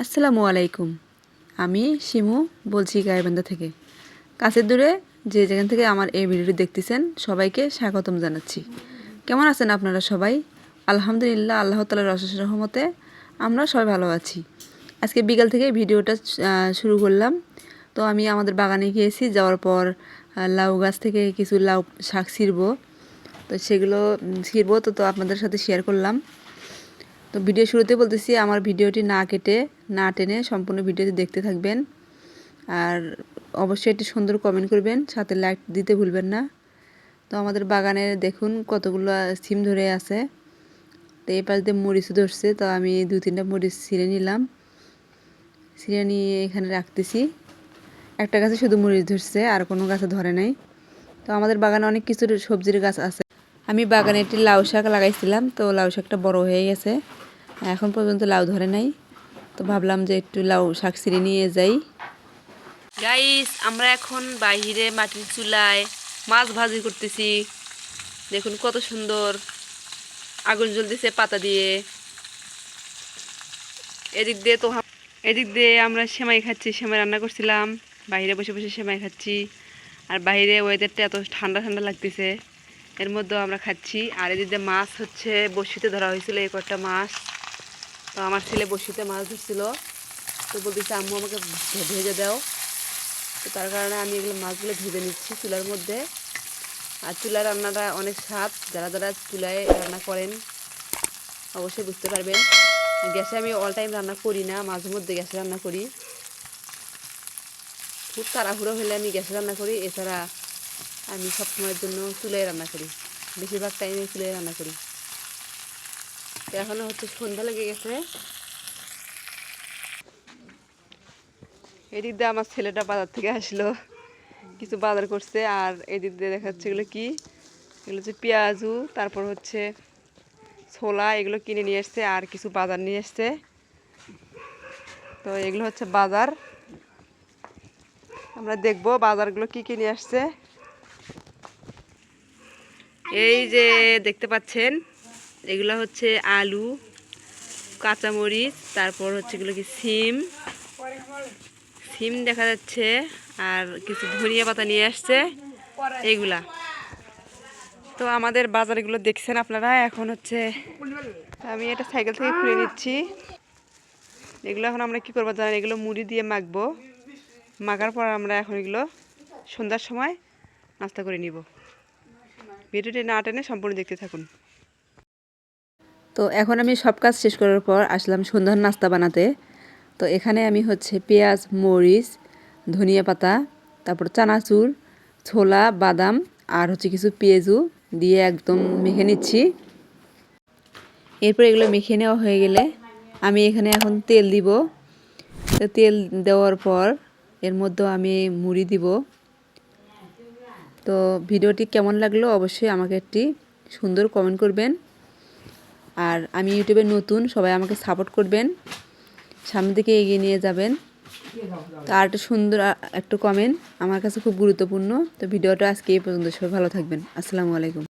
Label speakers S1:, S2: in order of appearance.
S1: আসসালামু আলাইকুম। আমি শিমু বলছি গাইবান্ধা থেকে। কাছের দূরে যে যেখান থেকে আমার এই ভিডিওটি দেখতেছেন সবাইকে স্বাগতম জানাচ্ছি। কেমন আছেন আপনারা সবাই? আলহামদুলিল্লাহ, আল্লাহ তাআলার অশেষ রহমতে আমরা সবাই ভালো আছি। আজকে বিকাল থেকে ভিডিওটা শুরু করলাম। তো আমি আমাদের বাগানে গিয়েছি, যাওয়ার পর লাউ গাছ থেকে কিছু লাউ শাক ছিঁড়বো। তো সেগুলো ছিঁড়বো তো আপনাদের সাথে শেয়ার করলাম। তো ভিডিও শুরুতে বলতেছি, আমার ভিডিওটি না কেটে না টেনে সম্পূর্ণ ভিডিওটি দেখতে থাকবেন। আর অবশ্যই একটি সুন্দর কমেন্ট করবেন, সাথে লাইক দিতে ভুলবেন না। তো আমাদের বাগানে দেখুন কতগুলো সিম ধরে আছে। তো এই পাশ দিয়ে মরিচ ধরছে, তো আমি 2-3টা মরিচ ছিঁড়ে নিলাম। ছিঁড়ে নিয়ে এখানে রাখতেছি। একটা গাছে শুধু মরিচ ধরছে, আর কোনো গাছে ধরে নাই। তো আমাদের বাগানে অনেক কিছু সবজির গাছ আছে। আমি বাগানে একটি লাউ শাক লাগাইছিলাম, তো লাউ শাকটা বড় হয়ে গেছে, এখন পর্যন্ত লাউ ধরে নাই। তো ভাবলাম যে একটু লাউ শাক ছিঁড়ে নিয়ে যাই। গাইস, আমরা এখন বাইরে মাটির চুলায় মাছ ভাজি করতেছি। দেখুন কত সুন্দর আগুন জ্বলতেছে পাতা দিয়ে। এদিক দিয়ে আমরা সেমাই খাচ্ছি, সেমাই রান্না করছিলাম। বাইরে বসে বসে সেমাই খাচ্ছি। আর বাইরে ওয়েদারটা এত ঠান্ডা ঠান্ডা লাগতেছে, এর মধ্যেও আমরা খাচ্ছি। আর এদিক দিয়ে মাছ হচ্ছে বড়শিতে ধরা হয়েছিল, এই কটা মাছ। তো আমার ছেলে বড়শিতে মাছ ধরছিল, তো বলতেছে আম্মু আমাকে ভেজে দাও। তো তার কারণে আমি এগুলো মাছগুলো ভেজে নিচ্ছি চুলার মধ্যে। আর চুলার রান্নাটা অনেক স্বাদ, যারা যারা চুলায় রান্না করেন অবশ্যই বুঝতে পারবেন। গ্যাসে আমি অল টাইম রান্না করি না, মাঝে মধ্যে গ্যাসে রান্না করি। খুব তাড়াহুড়ো হলে আমি গ্যাসে রান্না করি, এছাড়া আমি সবসময়ের জন্য চুলায় রান্না করি, বেশিরভাগ টাইমে চুলায় রান্না করি। তো এখনও হচ্ছে সন্ধ্যা লেগে গেছে। এদিক দিয়ে আমার ছেলেটা বাজার থেকে আসলো, কিছু বাজার করছে। আর এদিক দিয়ে দেখাচ্ছে এগুলো কি, এগুলো হচ্ছে পেঁয়াজু, তারপর হচ্ছে ছোলা, এগুলো কিনে নিয়ে এসছে। আর কিছু বাজার নিয়ে এসছে। তো এগুলো হচ্ছে বাজার, আমরা দেখবো বাজারগুলো কি কিনে আসছে। এই যে দেখতে পাচ্ছেন, এগুলো হচ্ছে আলু, কাঁচামরিচ, তারপর হচ্ছে এগুলো কি সিম সিম দেখা যাচ্ছে। আর কিছু ধনিয়া পাতা নিয়ে আসছে এইগুলা। তো আমাদের বাজারগুলো দেখছেন আপনারা। এখন হচ্ছে আমি এটা সাইকেল থেকে খুলে নিচ্ছি। এগুলো এখন আমরা কি করবো জানেন, এগুলো মুড়ি দিয়ে মাখবো। মাখার পর আমরা এখন এগুলো সন্ধ্যার সময় নাস্তা করে নিব। ভিডিওটি না টেনে সম্পূর্ণ দেখতে থাকুন। তো এখন আমি সব কাজ শেষ করার পর আসলাম সন্ধ্যার নাস্তা বানাতে। তো এখানে আমি হচ্ছে পেঁয়াজ, মরিচ, ধনিয়া পাতা, তারপর চানাচুর, ছোলা, বাদাম আর হচ্ছে কিছু পেঁয়াজু দিয়ে একদম মেখে নিচ্ছি। এরপর এগুলো মেখে নেওয়া হয়ে গেলে আমি এখানে এখন তেল দিব। তো তেল দেওয়ার পর এর মধ্যে আমি মুড়ি দিব। তো ভিডিওটি কেমন লাগলো অবশ্যই আমাকে একটি সুন্দর কমেন্ট করবেন। আর আমি ইউটিউবে নতুন, সবাই আমাকে সাপোর্ট করবেন, সামনের দিকে এগিয়ে নিয়ে যাবেন। তো আর একটা সুন্দর একটা কমেন্ট আমার কাছে খুব গুরুত্বপূর্ণ। তো ভিডিওটা আজকে এই পর্যন্ত, সবাই ভালো থাকবেন। আসসালামু আলাইকুম।